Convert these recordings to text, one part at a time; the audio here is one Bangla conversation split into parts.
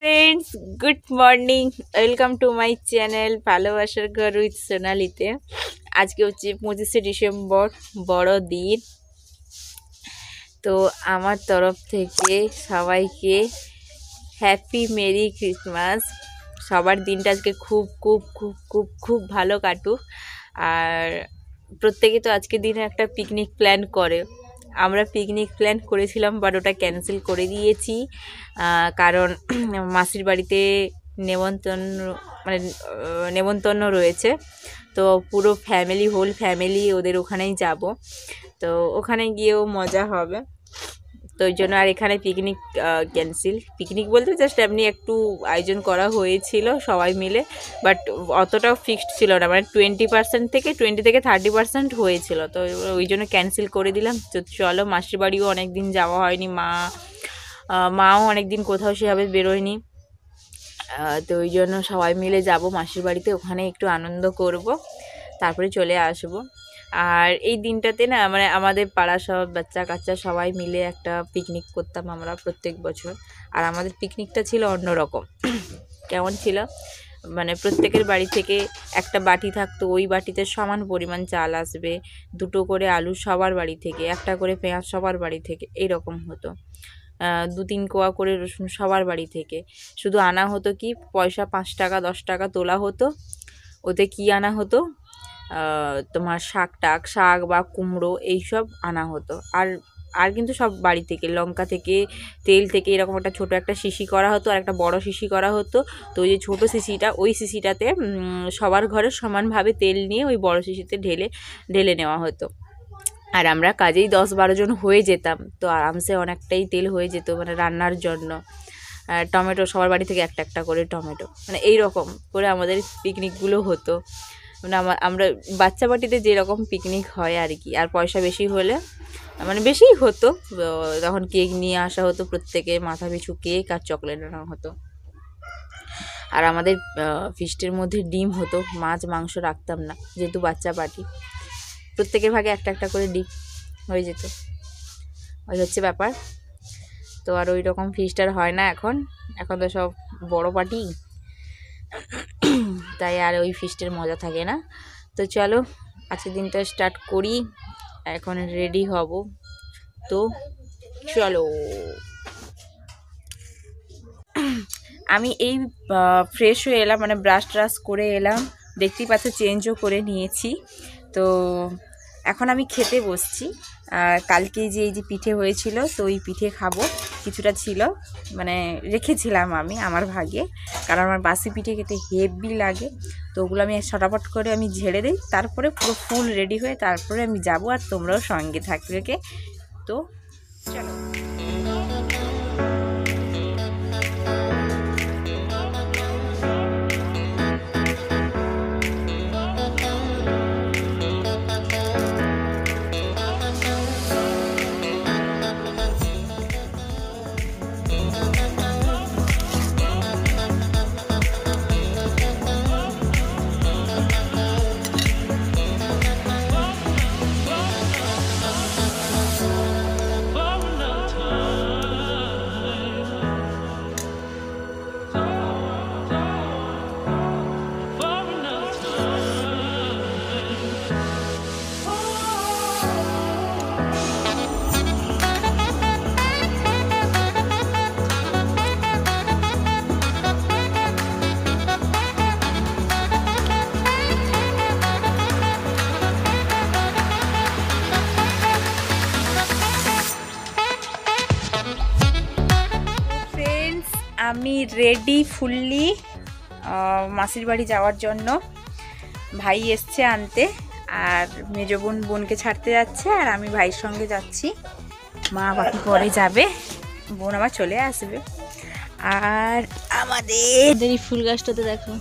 Friends, good morning. Welcome to my channel ভালোবাসার ঘর উইথ সোনালিতে। আজকে হচ্ছে 25শে ডিসেম্বর, বড়দিন। তো আমার তরফ থেকে সবাইকে হ্যাপি মেরি ক্রিসমাস। সবার দিনটা আজকে খুব খুব খুব খুব খুব ভালো কাটুক। আর প্রত্যেকে তো আজকের দিনে একটা পিকনিক প্ল্যান করে। আমরা পিকনিক প্ল্যান করেছিলাম, বাট ওটা ক্যান্সেল করে দিয়েছি। কারণ মাসির বাড়িতে নেমন্তন্ন মানে নেমন্তন্ন রয়েছে। তো পুরো ফ্যামিলি, হোল ফ্যামিলি ওদের ওখানেই যাব। তো ওখানে গিয়েও মজা হবে। তো ওই জন্য আর এখানে পিকনিক ক্যান্সেল। পিকনিক বলতে জাস্ট এমনি একটু আয়োজন করা হয়েছিল সবাই মিলে, বাট অতটাও ফিক্সড ছিল না। মানে 20 থেকে 30% হয়েছিল। তো ওই জন্য ক্যান্সেল করে দিলাম। তো চলো, মাসির বাড়িও অনেক দিন যাওয়া হয়নি, মাও অনেক দিন কোথাও সেভাবে বেরোয়নি। তো ওই জন্য সবাই মিলে যাব মাসির বাড়িতে, ওখানে একটু আনন্দ করব, তারপরে চলে আসব। আর এই দিনটাতে না, মানে আমাদের পাড়া সব বাচ্চা কাচ্চা সবাই মিলে একটা পিকনিক করতাম আমরা প্রত্যেক বছর। আর আমাদের পিকনিকটা ছিল অন্যরকম। কেমন ছিল, মানে প্রত্যেকের বাড়ি থেকে একটা বাটি থাকতো, ওই বাটিতে সমান পরিমাণ চাল আসবে, 2টো করে আলু সবার বাড়ি থেকে, একটা করে পেঁয়াজ সবার বাড়ি থেকে, এইরকম হতো। 2-3 কোয়া করে রসুন সবার বাড়ি থেকে। শুধু আনা হতো কি, পয়সা 5 টাকা 10 টাকা তোলা হতো। ওতে কি আনা হতো, তোমার শাক বা কুমড়ো এইসব আনা হতো। আর আর কিন্তু সব বাড়ি থেকে, লঙ্কা থেকে, তেল থেকে, এরকম একটা ছোটো একটা শিশি করা হতো আর একটা বড় শিশি করা হতো। তো ওই যে ছোটো শিশিটা, ওই শিশিটাতে সবার ঘরে সমানভাবে তেল নিয়ে ওই বড় শিশিতে ঢেলে নেওয়া হতো। আর আমরা কাজেই 10-12 জন হয়ে যেতাম, তো আরামসে অনেকটাই তেল হয়ে যেত মানে রান্নার জন্য। টমেটো সবার বাড়ি থেকে একটা একটা করে টমেটো, মানে এই রকম করে আমাদের পিকনিকগুলো হতো। মানে আমরা বাচ্চা পার্টিতে যেরকম পিকনিক হয় আর কি। আর পয়সা বেশি হলে, মানে বেশিই হতো, তখন কেক নিয়ে আসা হতো, প্রত্যেকে মাথা পিছু কেক আর চকলেট আনা হতো। আর আমাদের ফিস্টের মধ্যে ডিম হতো, মাছ মাংস রাখতাম না, যেহেতু বাচ্চা পার্টি। প্রত্যেকের ভাগে একটা একটা করে ডিম হয়ে যেত, ওই হচ্ছে ব্যাপার। তো আর ওই রকম ফিস্ট আর হয় না এখন তো সব বড় পার্টি, তাই আর ওই ফিস্টের মজা থাকে না। তো চলো আজকের দিনটা স্টার্ট করি, এখন রেডি হব। তো চলো, আমি এই ফ্রেশ হয়ে এলাম, মানে ব্রাশ ট্রাশ করে এলাম, দেখতেই পাচ্ছ চেঞ্জও করে নিয়েছি। তো এখন আমি খেতে বসছি। কালকে যে এই যে পিঠে হয়েছিল, তো ওই পিঠে খাবো। কিছুটা ছিল, মানে রেখেছিলাম আমি আমার ভাগে, কারণ আমার বাসি পিঠে খেতে হেভি লাগে। তো ওগুলো আমি ছটাপট করে আমি ঝেড়ে দিই, তারপরে পুরো ফুল রেডি হয়ে তারপরে আমি যাবো। আর তোমরাও সঙ্গে থাকবে। তো চলো। আমি রেডি ফুললি মাসির বাড়ি যাওয়ার জন্য। ভাই এসছে আনতে, আর মেজো বোনকে ছাড়তে যাচ্ছে, আর আমি ভাইয়ের সঙ্গে যাচ্ছি। মা বাকি পরে যাবে, বোন আবার চলে আসবে। আর আমাদের এই ফুল গাছটাতে দেখো,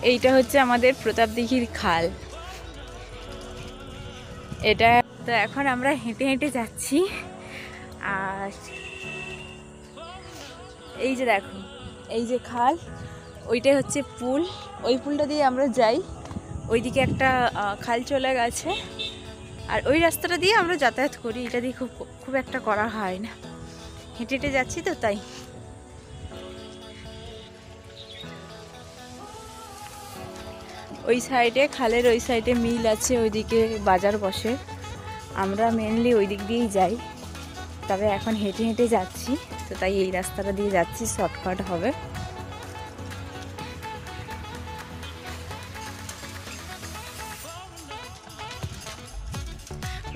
এইটা হচ্ছে আমাদের প্রতাপদিঘির খাল। এটা তো এখন আমরা হেঁটে হেঁটে যাচ্ছি। আর এই যে দেখো, এই যে খাল, ওইটাই হচ্ছে পুল। ওই পুলটা দিয়ে আমরা যাই, ওইদিকে একটা খাল চলে গেছে, আর ওই রাস্তাটা দিয়ে আমরা যাতায়াত করি। এটা দিয়ে খুব একটা করা হয় না, হেঁটে হেঁটে যাচ্ছি তো তাই। ওই সাইডে, খালের ওই সাইডে মিল আছে, ওইদিকে বাজার বসে। আমরা মেনলি ওই দিক দিয়েই যাই, তবে এখন হেঁটে হেঁটে যাচ্ছি তো তাই এই রাস্তাটা দিয়ে যাচ্ছি, শর্টকাট হবে।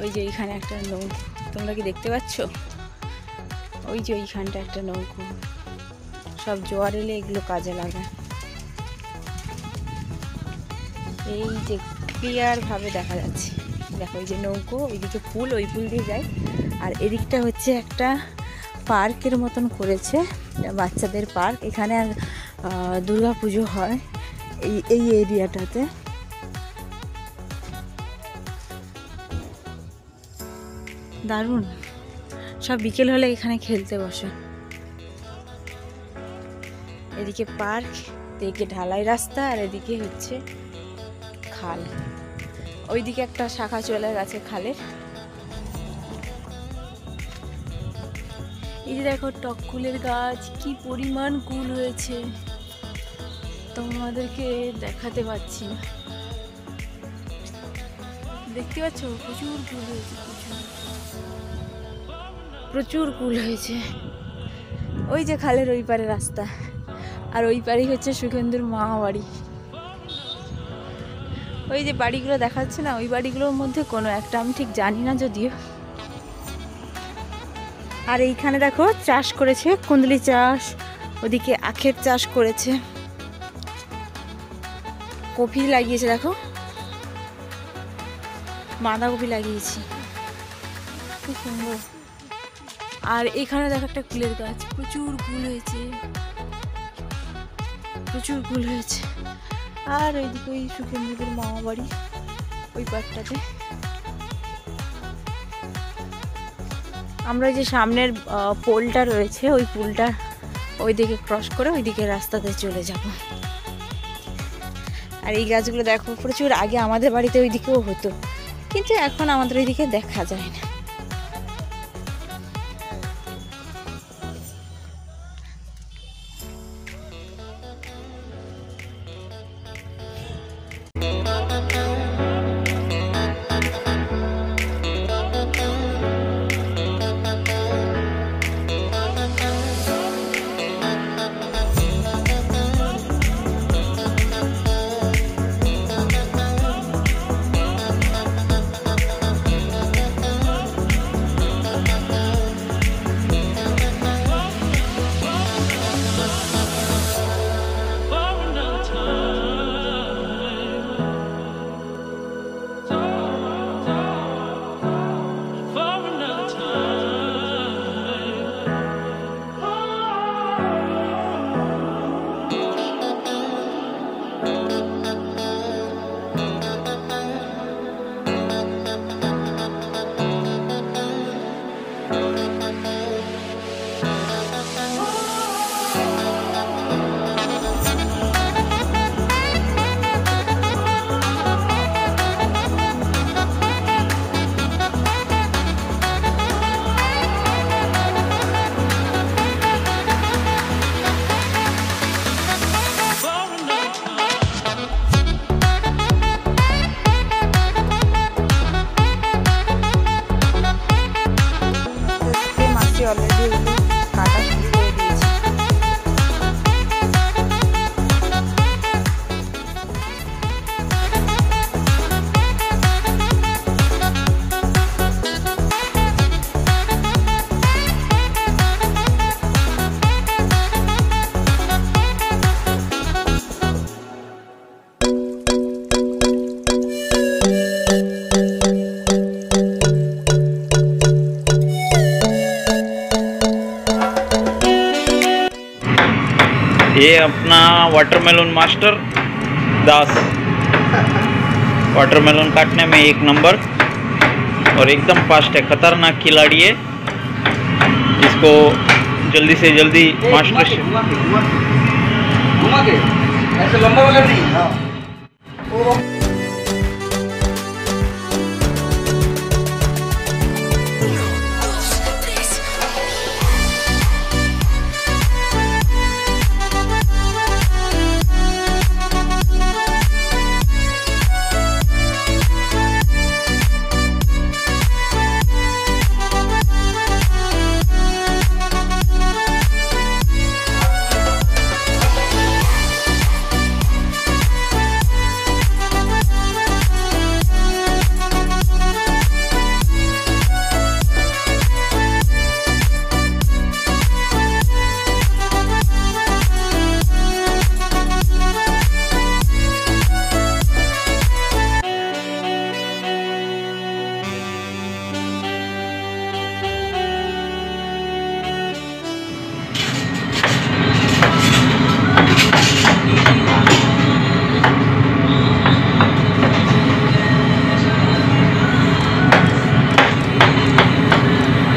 ওই যে এইখানে একটা নৌকো, তোমরা কি দেখতে পাচ্ছ? ওই যে ওইখানটা একটা নৌকো, সব জোয়ার এলে এগুলো কাজে লাগে। এই যে ক্লিয়ার ভাবে দেখা যাচ্ছে, দেখো ওই যে নৌকো, ওইদিকে পুল, ওই পুল দিয়ে যায়। আর এদিকটা হচ্ছে একটা পার্কের মতন করেছে, বাচ্চাদের পার্ক। এখানে দুর্গা পুজো হয় এই এরিয়াটাতে। দারুণ, সব বিকেল হলে এখানে খেলতে বসে। এদিকে পার্ক, এদিকে ঢালাই রাস্তা, আর এদিকে হচ্ছে খাল। ওইদিকে একটা শাখা চলে গেছে খালের। এই যে দেখো টক কুলের গাছ, কি পরিমাণ কুল হয়েছে, তোমাদেরকে দেখাতে পাচ্ছি না। দেখতে পাচ্ছ, প্রচুর কুল হয়েছে, প্রচুর কুল হয়েছে। ওই যে খালের ওই পারে রাস্তা, আর ওই পারেই হচ্ছে সুখেন্দুর মামা বাড়ি। ওই যে বাড়িগুলো দেখাচ্ছে না, ওই বাড়িগুলোর মধ্যে কোনো একটা আমি ঠিক জানি না যদিও। আর এইখানে দেখো চাষ করেছে, কুন্দুলি চাষ, ওদিকে আখের চাষ করেছে, কপি লাগিয়েছে, দেখো বাঁধাকপি লাগিয়েছি, খুব সুন্দর। আর এখানে দেখো একটা কুলের গাছ, প্রচুর কুল হয়েছে, প্রচুর কুল হয়েছে। আর ওইদিকে ওই সুখেন্দুদের মামা বাড়ি ওই পাটটাতে। আমরা যে সামনের পোলটা রয়েছে, ওই পুলটা ওইদিকে ক্রস করে ওইদিকে রাস্তাতে চলে যাব। আর এই গাছগুলো দেখো, প্রচুর আগে আমাদের বাড়িতে ওইদিকেও হতো, কিন্তু এখন আমাদের ওইদিকে দেখা যায় না। ये अपना वाटरमेलन मास्टर दास वाटरमेलन काटने में 1 नंबर और एकदम फास्ट है, खतरनाक खिलाड़ी है। इसको जल्दी से जल्दी मास्टर घुमा के ऐसे लंबा वाला नहीं। हाँ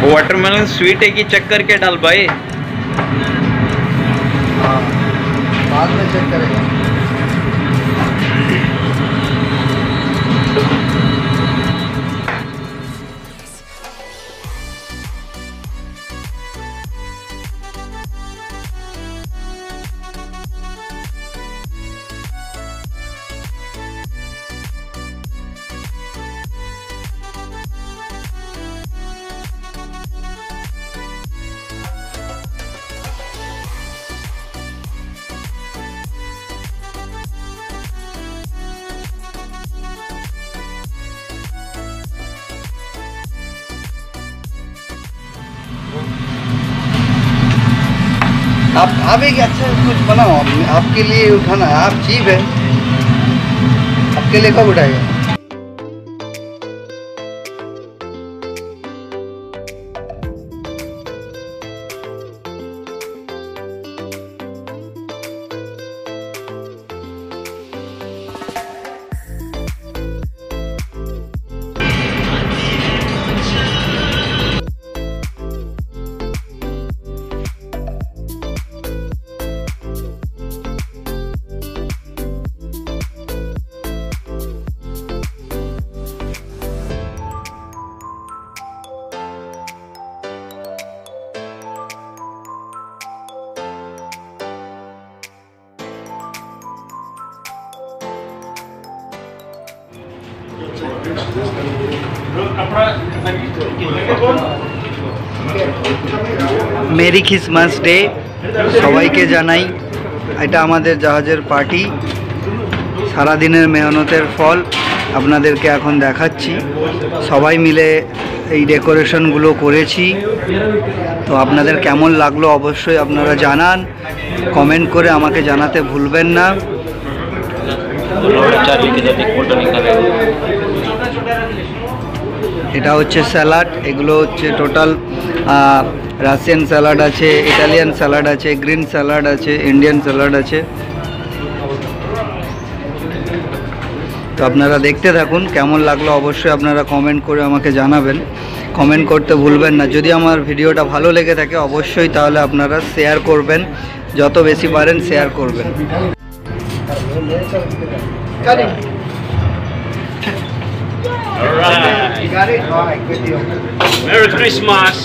वाटरमेलन स्वीट है कि चेक करके डाल भाई। बाद में चेक करेगा। आप एक अच्छा कुछ बनाओ, आपके लिए उठाना है। आप चीप है, आपके लिए कब उठाएगा? মেরি ক্রিসমাস ডে সবাইকে জানাই। এটা আমাদের জাহাজের পার্টি, সারাদিনের মেহনতের ফল আপনাদেরকে এখন দেখাচ্ছি। সবাই মিলে এই ডেকোরেশনগুলো করেছি। তো আপনাদের কেমন লাগলো অবশ্যই আপনারা জানান, কমেন্ট করে আমাকে জানাতে ভুলবেন না। এটা হচ্ছে স্যালাড, এগুলো হচ্ছে টোটাল রাশিয়ান স্যালাড আছে, ইটালিয়ান স্যালাড আছে, গ্রিন স্যালাড আছে, ইন্ডিয়ান স্যালাড আছে। তো আপনারা দেখতে থাকুন, কেমন লাগলো অবশ্যই আপনারা কমেন্ট করে আমাকে জানাবেন। কমেন্ট করতে ভুলবেন না। যদি আমার ভিডিওটা ভালো লেগে থাকে অবশ্যই তাহলে আপনারা শেয়ার করবেন, যত বেশি পারেন শেয়ার করবেন। Merry Christmas।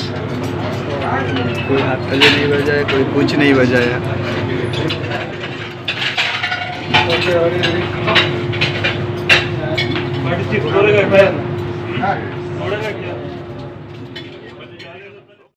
कोई हाथ ताली नहीं बजाया, कोई कुछ नहीं बजाया।